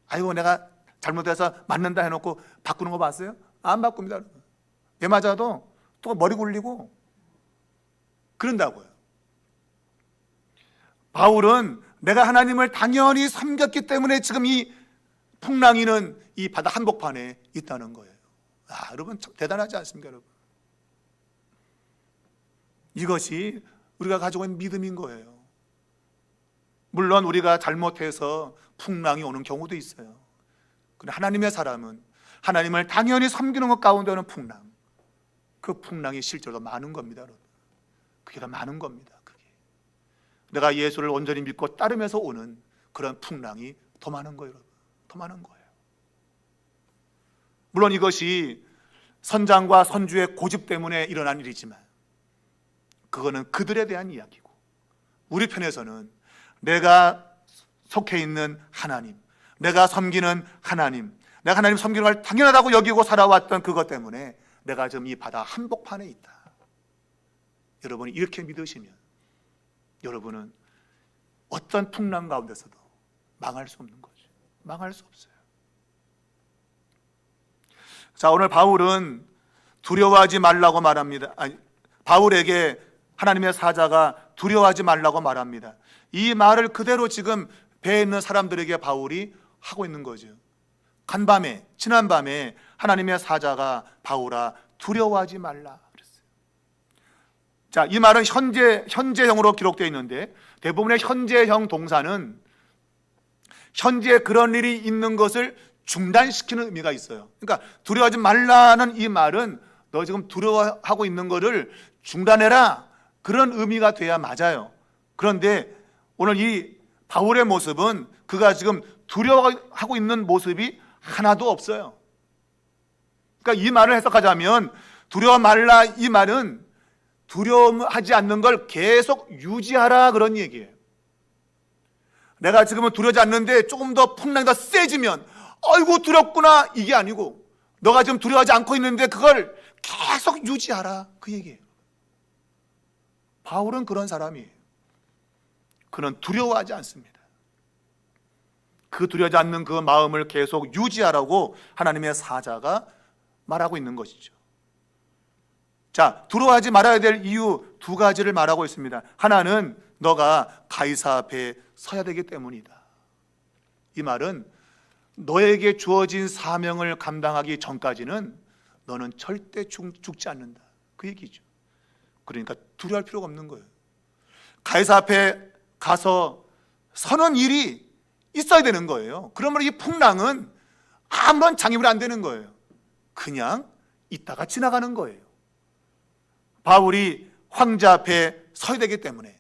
아이고, 내가 잘못해서 맞는다 해놓고 바꾸는 거 봤어요? 안 바꿉니다, 여러분. 얘 맞아도 또 머리 굴리고 그런다고요. 바울은 내가 하나님을 당연히 섬겼기 때문에 지금 이 풍랑이는 이 바다 한복판에 있다는 거예요. 여러분 참 대단하지 않습니까, 여러분? 이것이 우리가 가지고 있는 믿음인 거예요. 물론 우리가 잘못해서 풍랑이 오는 경우도 있어요. 그러나 하나님의 사람은 하나님을 당연히 섬기는 것 가운데 오는 풍랑, 그 풍랑이 실제로 많은 겁니다. 여러분. 그게 더 많은 겁니다. 그게. 내가 예수를 온전히 믿고 따르면서 오는 그런 풍랑이 더 많은 거예요. 여러분. 더 많은 거예요. 물론 이것이 선장과 선주의 고집 때문에 일어난 일이지만 그거는 그들에 대한 이야기고, 우리 편에서는 내가 속해 있는 하나님, 내가 섬기는 하나님, 내가 하나님 섬기는 걸 당연하다고 여기고 살아왔던 그것 때문에 내가 지금 이 바다 한복판에 있다. 여러분이 이렇게 믿으시면 여러분은 어떤 풍랑 가운데서도 망할 수 없는 거죠. 망할 수 없어요. 자, 오늘 바울은 두려워하지 말라고 말합니다. 바울에게 하나님의 사자가 두려워하지 말라고 말합니다. 이 말을 그대로 지금 배에 있는 사람들에게 바울이 하고 있는 거죠. 간밤에, 지난밤에 하나님의 사자가 바울아 두려워하지 말라 그랬어요. 자, 이 말은 현재형으로 기록되어 있는데 대부분의 현재형 동사는 현재 그런 일이 있는 것을 중단시키는 의미가 있어요. 그러니까 두려워하지 말라는 이 말은 너 지금 두려워하고 있는 것을 중단해라, 그런 의미가 돼야 맞아요. 그런데 오늘 이 바울의 모습은 그가 지금 두려워하고 있는 모습이 하나도 없어요. 그러니까 이 말을 해석하자면 두려워 말라, 이 말은 두려워하지 않는 걸 계속 유지하라, 그런 얘기예요. 내가 지금은 두려워하지 않는데 조금 더 풍랑이 더 세지면 아이고 두렵구나, 이게 아니고 너가 지금 두려워하지 않고 있는데 그걸 계속 유지하라, 그 얘기예요. 바울은 그런 사람이에요. 그는 두려워하지 않습니다. 그 두려워하지 않는 그 마음을 계속 유지하라고 하나님의 사자가 말하고 있는 것이죠. 자, 두려워하지 말아야 될 이유 두 가지를 말하고 있습니다. 하나는 너가 가이사 앞에 서야 되기 때문이다. 이 말은 너에게 주어진 사명을 감당하기 전까지는 너는 절대 죽지 않는다, 그 얘기죠. 그러니까 두려워할 필요가 없는 거예요. 가이사 앞에 가서 서는 일이 있어야 되는 거예요. 그러면 이 풍랑은 아무런 장애물이 안 되는 거예요. 그냥 있다가 지나가는 거예요. 바울이 황제 앞에 서야 되기 때문에,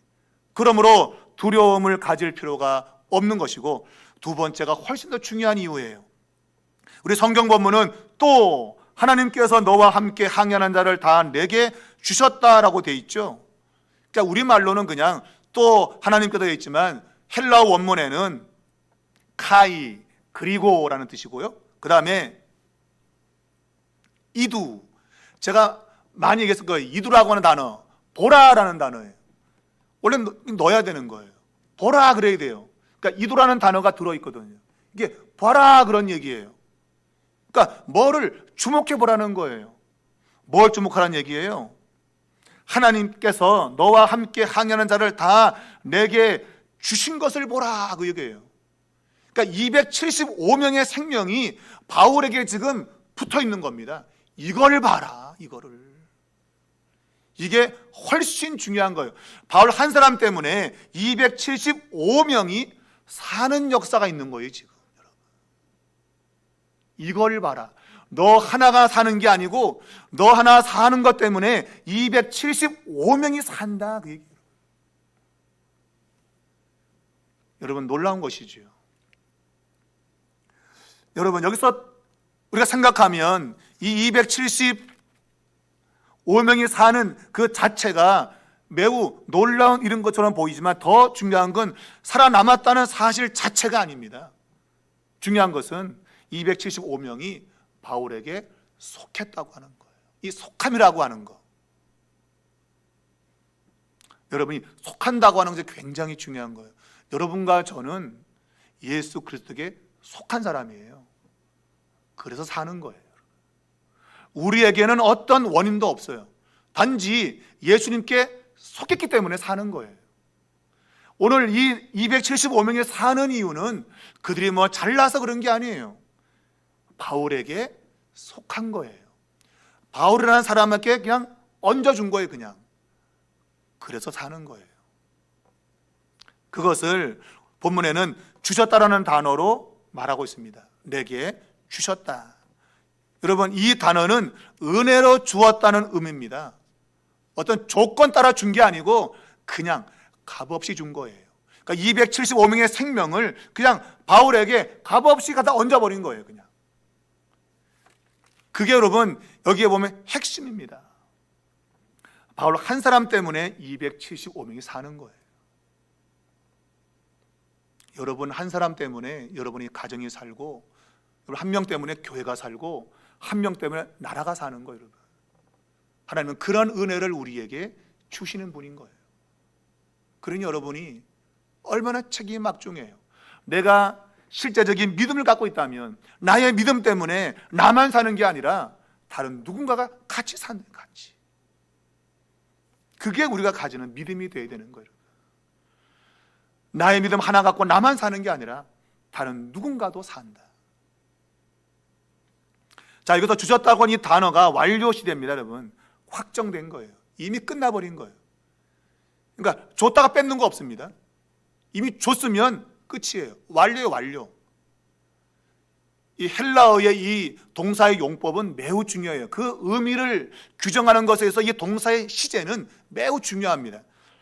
그러므로 두려움을 가질 필요가 없는 것이고, 두 번째가 훨씬 더 중요한 이유예요. 우리 성경 본문은 또 하나님께서 너와 함께 항해하는 자를 다 내게 주셨다라고 돼 있죠. 그러니까 우리말로는 그냥 또 하나님께서 되어 있지만 헬라어 원문에는 카이, 그리고라는 뜻이고요. 그 다음에 이두, 제가 많이 얘기했을 거예요. 이두라고 하는 단어, 보라라는 단어예요. 원래 넣어야 되는 거예요. 보라 그래야 돼요. 그러니까 이두라는 단어가 들어있거든요. 이게 봐라, 그런 얘기예요. 그러니까 뭐를 주목해 보라는 거예요. 뭘 주목하라는 얘기예요? 하나님께서 너와 함께 항해하는 자를 다 내게 주신 것을 보라, 그 얘기예요. 그러니까 275명의 생명이 바울에게 지금 붙어 있는 겁니다. 이걸 봐라, 이거를. 이게 훨씬 중요한 거예요. 바울 한 사람 때문에 275명이 사는 역사가 있는 거예요, 지금. 여러분. 이걸 봐라. 너 하나가 사는 게 아니고 너 하나 사는 것 때문에 275명이 산다, 그 얘기예요. 여러분, 놀라운 것이죠. 여러분, 여기서 우리가 생각하면 이 275명이 사는 그 자체가 매우 놀라운 일인 것처럼 보이지만 더 중요한 건 살아남았다는 사실 자체가 아닙니다. 중요한 것은 275명이 바울에게 속했다고 하는 거예요. 이 속함이라고 하는 거. 여러분이 속한다고 하는 것이 굉장히 중요한 거예요. 여러분과 저는 예수 그리스도에게 속한 사람이에요. 그래서 사는 거예요. 우리에게는 어떤 원인도 없어요. 단지 예수님께 속했기 때문에 사는 거예요. 오늘 이 275명이 사는 이유는 그들이 뭐 잘나서 그런 게 아니에요. 바울에게 속한 거예요. 바울이라는 사람에게 그냥 얹어준 거예요, 그냥. 그래서 사는 거예요. 그것을 본문에는 주셨다라는 단어로 말하고 있습니다. 내게 주셨다. 여러분, 이 단어는 은혜로 주었다는 의미입니다. 어떤 조건 따라 준 게 아니고 그냥 값없이 준 거예요. 그러니까 275명의 생명을 그냥 바울에게 값없이 갖다 얹어버린 거예요. 그냥. 그게 여러분 여기에 보면 핵심입니다. 바울 한 사람 때문에 275명이 사는 거예요. 여러분 한 사람 때문에 여러분이 가정이 살고, 여러분 한 명 때문에 교회가 살고, 한 명 때문에 나라가 사는 거예요. 여러분, 하나님은 그런 은혜를 우리에게 주시는 분인 거예요. 그러니 여러분이 얼마나 책임이 막중해요. 내가 실제적인 믿음을 갖고 있다면 나의 믿음 때문에 나만 사는 게 아니라 다른 누군가가 같이 사는, 같이. 그게 우리가 가지는 믿음이 되어야 되는 거예요. 나의 믿음 하나 갖고 나만 사는 게 아니라 다른 누군가도 산다. 자, 여기서 주셨다고 하는 이 단어가 완료 시대입니다. 여러분, 확정된 거예요. 이미 끝나버린 거예요. 그러니까 줬다가 뺏는 거 없습니다. 이미 줬으면 끝이에요. 완료예요, 완료. 이 헬라어의 이 동사의 용법은 매우 중요해요. 그 의미를 규정하는 것에 있어서 이 동사의 시제는 매우 중요합니다.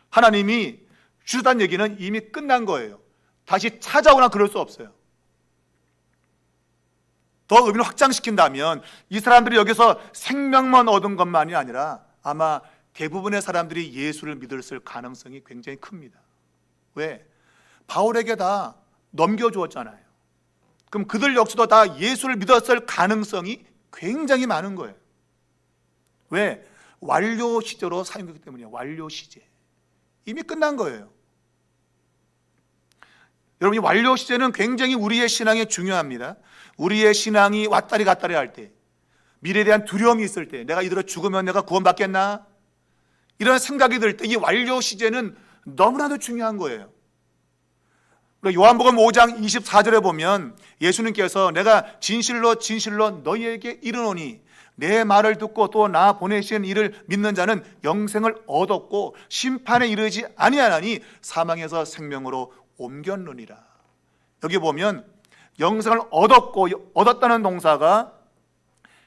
하나님이 주셨다는 얘기는 이미 끝난 거예요. 다시 찾아오나 그럴 수 없어요. 더 의미를 확장시킨다면 이 사람들이 여기서 생명만 얻은 것만이 아니라 아마 대부분의 사람들이 예수를 믿었을 가능성이 굉장히 큽니다. 왜? 바울에게 다 넘겨주었잖아요. 그럼 그들 역시도 다 예수를 믿었을 가능성이 굉장히 많은 거예요. 왜? 완료 시제로 사용했기 때문이에요. 완료 시제. 이미 끝난 거예요. 여러분, 이 완료 시제는 굉장히 우리의 신앙에 중요합니다. 우리의 신앙이 왔다리 갔다리 할 때, 미래에 대한 두려움이 있을 때, 내가 이대로 죽으면 내가 구원받겠나? 이런 생각이 들 때 이 완료 시제는 너무나도 중요한 거예요. 요한복음 5장 24절에 보면 예수님께서 내가 진실로 진실로 너희에게 이르노니 내 말을 듣고 또 나 보내신 이를 믿는 자는 영생을 얻었고 심판에 이르지 아니하나니 사망에서 생명으로 옮겼느니라. 여기 보면 영생을 얻었고, 얻었다는 동사가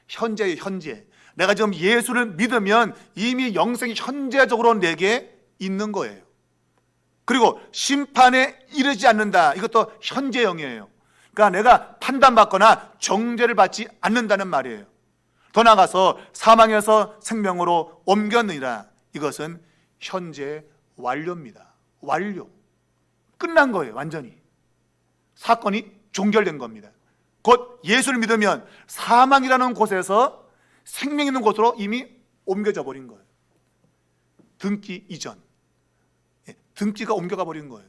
현재예요. 현재. 내가 지금 예수를 믿으면 이미 영생이 현재적으로 내게 있는 거예요. 그리고 심판에 이르지 않는다. 이것도 현재형이에요. 그러니까 내가 판단받거나 정죄를 받지 않는다는 말이에요. 더 나아가서 사망에서 생명으로 옮겼느니라. 이것은 현재 완료입니다. 완료. 끝난 거예요. 완전히. 사건이 종결된 겁니다. 곧 예수를 믿으면 사망이라는 곳에서 생명 있는 곳으로 이미 옮겨져 버린 거예요. 등기 이전. 등기가 옮겨가 버린 거예요.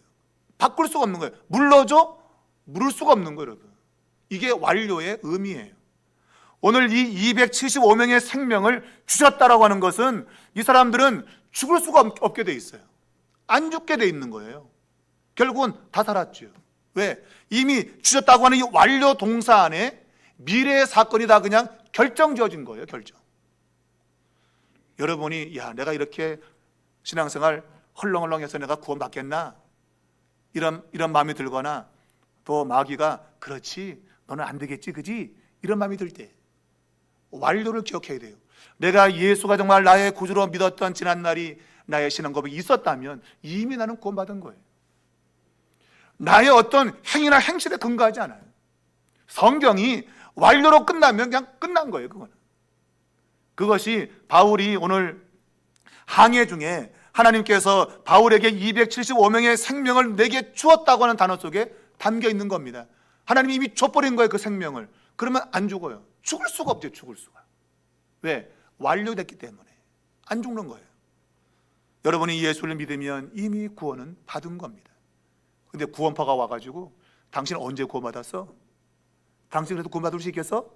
바꿀 수가 없는 거예요. 물러줘? 물을 수가 없는 거예요, 여러분. 이게 완료의 의미예요. 오늘 이 275명의 생명을 주셨다라고 하는 것은 이 사람들은 죽을 수가 없게 돼 있어요. 안 죽게 돼 있는 거예요. 결국은 다 살았죠. 왜? 이미 주셨다고 하는 이 완료 동사 안에 미래의 사건이 다 그냥 결정 지어진 거예요. 결정. 여러분이 내가 이렇게 신앙생활 헐렁헐렁해서 내가 구원받겠나? 이런 마음이 들거나 또 마귀가 그렇지 너는 안 되겠지 그지? 이런 마음이 들 때 완료를 기억해야 돼요. 내가 예수가 정말 나의 구주로 믿었던 지난날이 나의 신앙 고백이 있었다면 이미 나는 구원받은 거예요. 나의 어떤 행위나 행실에 근거하지 않아요. 성경이 완료로 끝나면 그냥 끝난 거예요. 그것이 바울이 오늘 항해 중에 하나님께서 바울에게 275명의 생명을 내게 주었다고 하는 단어 속에 담겨 있는 겁니다. 하나님이 이미 줘버린 거예요. 그 생명을. 그러면 안 죽어요. 죽을 수가 없죠. 죽을 수가. 왜? 완료됐기 때문에 안 죽는 거예요. 여러분이 예수를 믿으면 이미 구원은 받은 겁니다. 근데 구원파가 와가지고 당신 언제 구원받았어? 당신 그래도 구원받을 수 있겠어?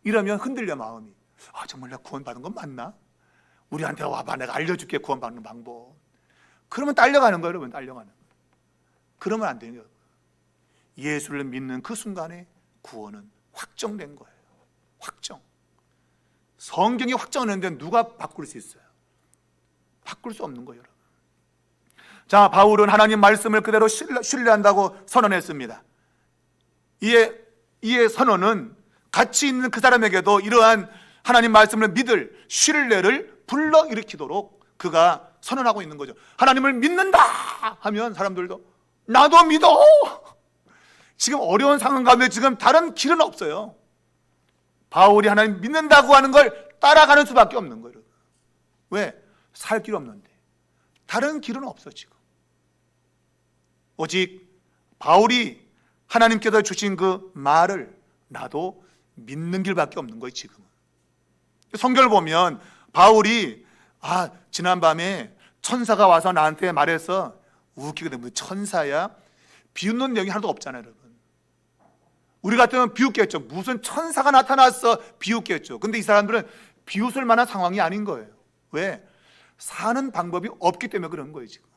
이러면 흔들려 마음이. 정말 내가 구원받은 건 맞나? 우리한테 와봐, 내가 알려줄게 구원받는 방법. 그러면 딸려가는 거예요. 여러분, 딸려가는 거예요. 그러면 안 돼요. 예수를 믿는 그 순간에 구원은 확정된 거예요. 확정. 성경이 확정하는데 누가 바꿀 수 있어요? 바꿀 수 없는 거예요. 여러분. 자, 바울은 하나님 말씀을 그대로 신뢰한다고 선언했습니다. 이의 선언은 같이 있는 그 사람에게도 이러한 하나님 말씀을 믿을 신뢰를 불러일으키도록 그가 선언하고 있는 거죠. 하나님을 믿는다 하면 사람들도 나도 믿어. 지금 어려운 상황 가운데 지금 다른 길은 없어요. 바울이 하나님 믿는다고 하는 걸 따라가는 수밖에 없는 거예요. 왜? 살 길 없는데. 다른 길은 없어 지금. 오직 바울이 하나님께서 주신 그 말을 나도 믿는 길밖에 없는 거예요 지금은. 성경을 보면 바울이 지난밤에 천사가 와서 나한테 말해서 웃기거든. 천사야? 비웃는 내용이 하나도 없잖아요 여러분. 우리 같으면 비웃겠죠. 무슨 천사가 나타났어 비웃겠죠. 근데 이 사람들은 비웃을 만한 상황이 아닌 거예요. 왜? 사는 방법이 없기 때문에 그런 거예요 지금.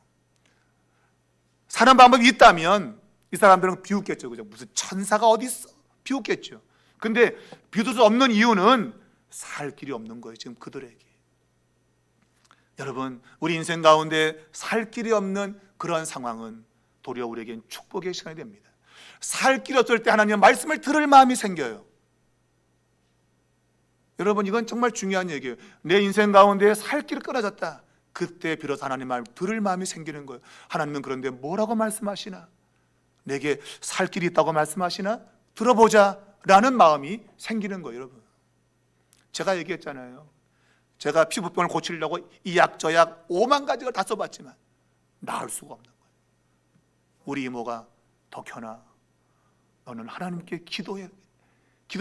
사는 방법이 있다면 이 사람들은 비웃겠죠. 그죠? 무슨 천사가 어디 있어? 비웃겠죠. 근데 비웃을 수 없는 이유는 살 길이 없는 거예요 지금 그들에게. 여러분, 우리 인생 가운데 살 길이 없는 그런 상황은 도리어 우리에겐 축복의 시간이 됩니다. 살 길이 없을 때 하나님의 말씀을 들을 마음이 생겨요. 여러분, 이건 정말 중요한 얘기예요. 내 인생 가운데 살 길이 끊어졌다. 그때 비로소 하나님 말 들을 마음이 생기는 거예요. 하나님은 그런데 뭐라고 말씀하시나? 내게 살 길이 있다고 말씀하시나? 들어보자 라는 마음이 생기는 거예요. 여러분, 제가 얘기했잖아요. 제가 피부병을 고치려고 이 약 저 약 5만 가지를 다 써봤지만 나을 수가 없는 거예요. 우리 이모가 덕현아, 너는 하나님께 기도의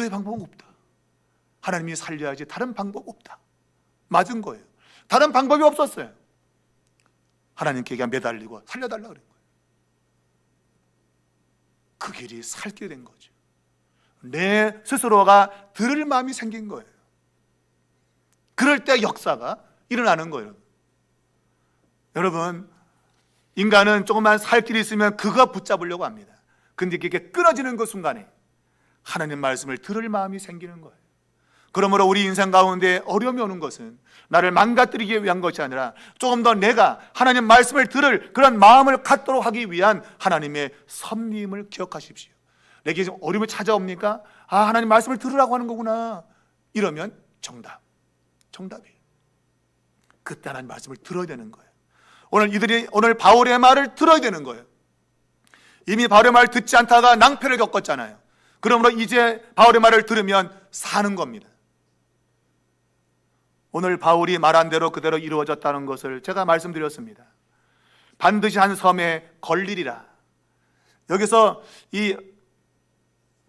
방법은 없다. 하나님이 살려야지 다른 방법 없다. 맞은 거예요. 다른 방법이 없었어요. 하나님께 그냥 매달리고 살려달라 그런 거예요. 그 길이 살 길이 된 거죠. 내 스스로가 들을 마음이 생긴 거예요. 그럴 때 역사가 일어나는 거예요. 여러분, 인간은 조금만 살 길이 있으면 그거 붙잡으려고 합니다. 근데 그게 끊어지는 그 순간에 하나님 말씀을 들을 마음이 생기는 거예요. 그러므로 우리 인생 가운데 어려움이 오는 것은 나를 망가뜨리기 위한 것이 아니라 조금 더 내가 하나님 말씀을 들을 그런 마음을 갖도록 하기 위한 하나님의 섭리임을 기억하십시오. 내게 지금 어려움이 찾아옵니까? 하나님 말씀을 들으라고 하는 거구나. 이러면 정답이에요. 그때 하나님 말씀을 들어야 되는 거예요. 오늘 바울의 말을 들어야 되는 거예요. 이미 바울의 말을 듣지 않다가 낭패를 겪었잖아요. 그러므로 이제 바울의 말을 들으면 사는 겁니다. 오늘 바울이 말한 대로 그대로 이루어졌다는 것을 제가 말씀드렸습니다. 반드시 한 섬에 걸리리라. 여기서 이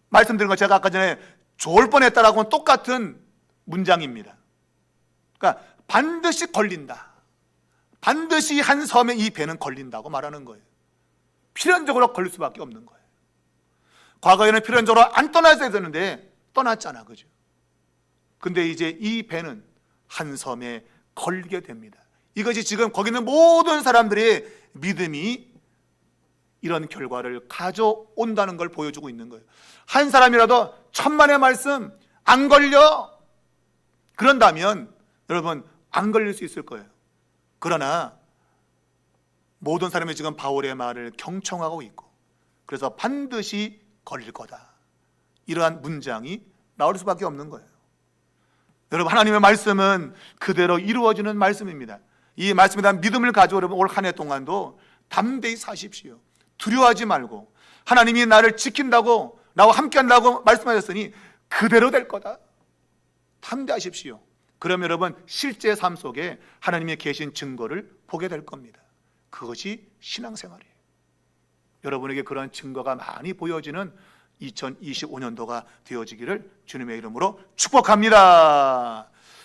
말씀드린 거 제가 아까 전에 좋을 뻔했다라고는 똑같은 문장입니다. 그러니까 반드시 걸린다. 반드시 한 섬에 이 배는 걸린다고 말하는 거예요. 필연적으로 걸릴 수밖에 없는 거예요. 과거에는 필연적으로 안 떠났어야 되는데 떠났잖아, 그죠? 근데 이제 이 배는 한 섬에 걸리게 됩니다. 이것이 지금 거기 있는 모든 사람들의 믿음이 이런 결과를 가져온다는 걸 보여주고 있는 거예요. 한 사람이라도 천만의 말씀 안 걸려 그런다면 여러분 안 걸릴 수 있을 거예요. 그러나 모든 사람이 지금 바울의 말을 경청하고 있고 그래서 반드시 걸릴 거다. 이러한 문장이 나올 수밖에 없는 거예요. 여러분, 하나님의 말씀은 그대로 이루어지는 말씀입니다. 이 말씀에 대한 믿음을 가지고 여러분 올 한 해 동안도 담대히 사십시오. 두려워하지 말고 하나님이 나를 지킨다고 나와 함께한다고 말씀하셨으니 그대로 될 거다. 담대하십시오. 그럼 여러분 실제 삶 속에 하나님이 계신 증거를 보게 될 겁니다. 그것이 신앙생활이에요. 여러분에게 그런 증거가 많이 보여지는 2025년도가 되어지기를 주님의 이름으로 축복합니다.